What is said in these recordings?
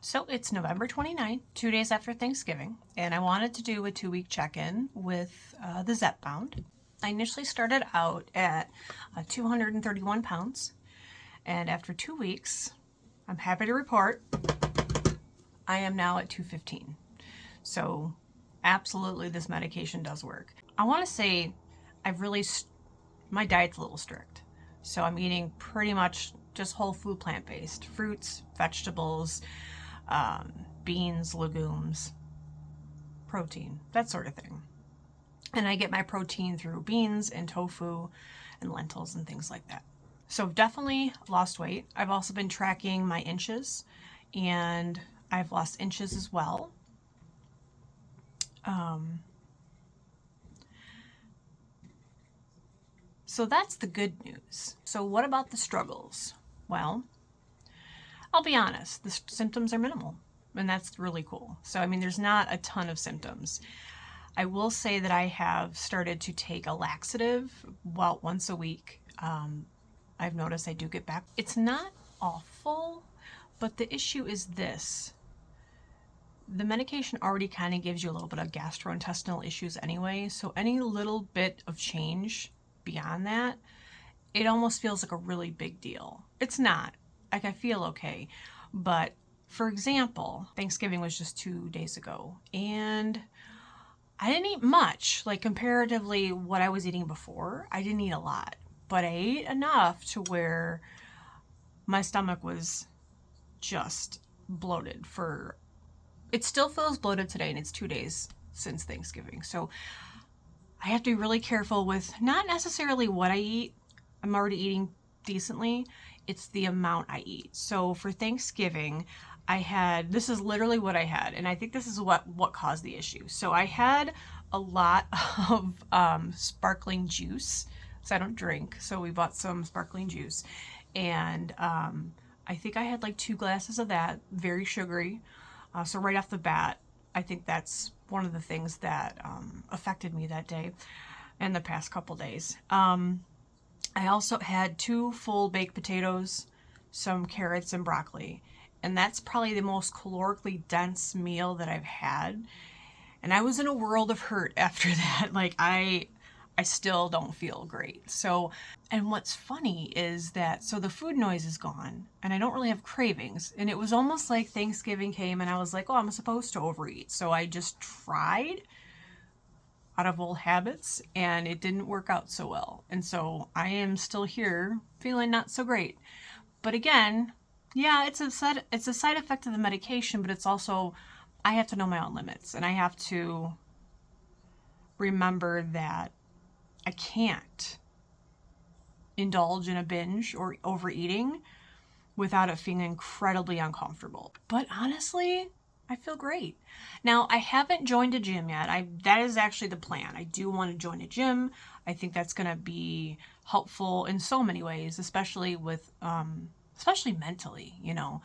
So it's November 29th, 2 days after Thanksgiving, and I wanted to do a 2-week check-in with the Zepbound. I initially started out at 231 pounds, and after 2 weeks, I'm happy to report I am now at 215. So absolutely this medication does work. I want to say my diet's a little strict. So I'm eating pretty much just whole food, plant-based, fruits, vegetables, beans, legumes, protein, that sort of thing. And I get my protein through beans and tofu and lentils and things like that. So definitely lost weight. I've also been tracking my inches, and I've lost inches as well. So that's the good news. So what about the struggles? Well, I'll be honest, the symptoms are minimal, and that's really cool. So, I mean, there's not a ton of symptoms. I will say that I have started to take a laxative once a week. I've noticed I do get back. It's not awful, but the issue is this. The medication already kind of gives you a little bit of gastrointestinal issues anyway, so any little bit of change beyond that, it almost feels like a really big deal. It's not. Like, I feel okay. But for example, Thanksgiving was just 2 days ago, and I didn't eat much. Like, comparatively what I was eating before, I didn't eat a lot, but I ate enough to where my stomach was just bloated it still feels bloated today, and it's 2 days since Thanksgiving. So I have to be really careful with not necessarily what I eat. I'm already eating decently. It's the amount I eat. So for Thanksgiving, this is literally what I had, and I think this is what caused the issue. So I had a lot of sparkling juice. So I don't drink, so we bought some sparkling juice, and I think I had like 2 glasses of that, very sugary. So right off the bat, I think that's one of the things that affected me that day and the past couple days. I also had 2 full baked potatoes, some carrots, and broccoli. And that's probably the most calorically dense meal that I've had. And I was in a world of hurt after that. Like, I still don't feel great. So, and what's funny is that, so the food noise is gone, and I don't really have cravings. And it was almost like Thanksgiving came and I was like, oh, I'm supposed to overeat. So I just tried out of old habits, and it didn't work out so well. And so I am still here feeling not so great. But again, yeah, it's a side effect of the medication, but it's also, I have to know my own limits, and I have to remember that I can't indulge in a binge or overeating without it feeling incredibly uncomfortable. But honestly, I feel great. Now, I haven't joined a gym yet. That is actually the plan. I do want to join a gym. I think that's going to be helpful in so many ways, especially especially mentally, you know.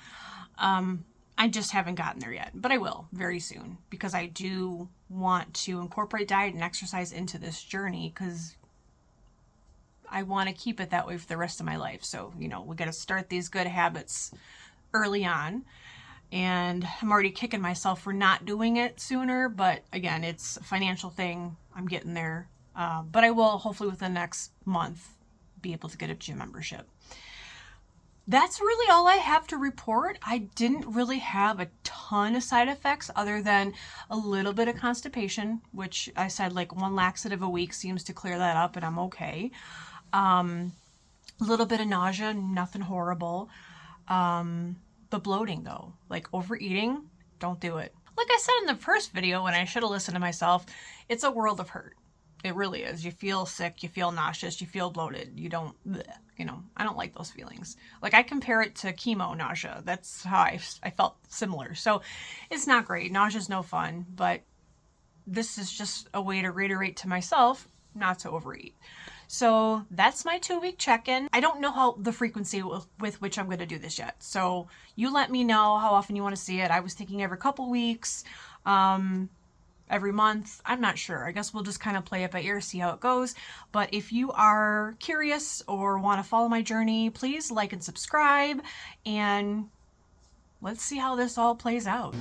I just haven't gotten there yet, but I will very soon, because I do want to incorporate diet and exercise into this journey, because I want to keep it that way for the rest of my life. So, you know, we got to start these good habits early on. And I'm already kicking myself for not doing it sooner, but again, it's a financial thing. I'm getting there. But I will hopefully within the next month be able to get a gym membership. That's really all I have to report. I didn't really have a ton of side effects other than a little bit of constipation, which I said like 1 laxative a week seems to clear that up, and I'm okay. A little bit of nausea, nothing horrible. But bloating though, like overeating, don't do it. Like I said in the first video, when I should have listened to myself, it's a world of hurt. It really is. You feel sick, you feel nauseous, you feel bloated. You don't, you know, I don't like those feelings. Like, I compare it to chemo nausea. That's how I felt similar. So it's not great. Nausea's no fun, but this is just a way to reiterate to myself not to overeat. So that's my 2-week check-in. I don't know how the frequency with which I'm going to do this yet. So you let me know how often you want to see it. I was thinking every couple weeks, every month. I'm not sure. I guess we'll just kind of play it by ear, see how it goes. But if you are curious or want to follow my journey, please like and subscribe. And let's see how this all plays out.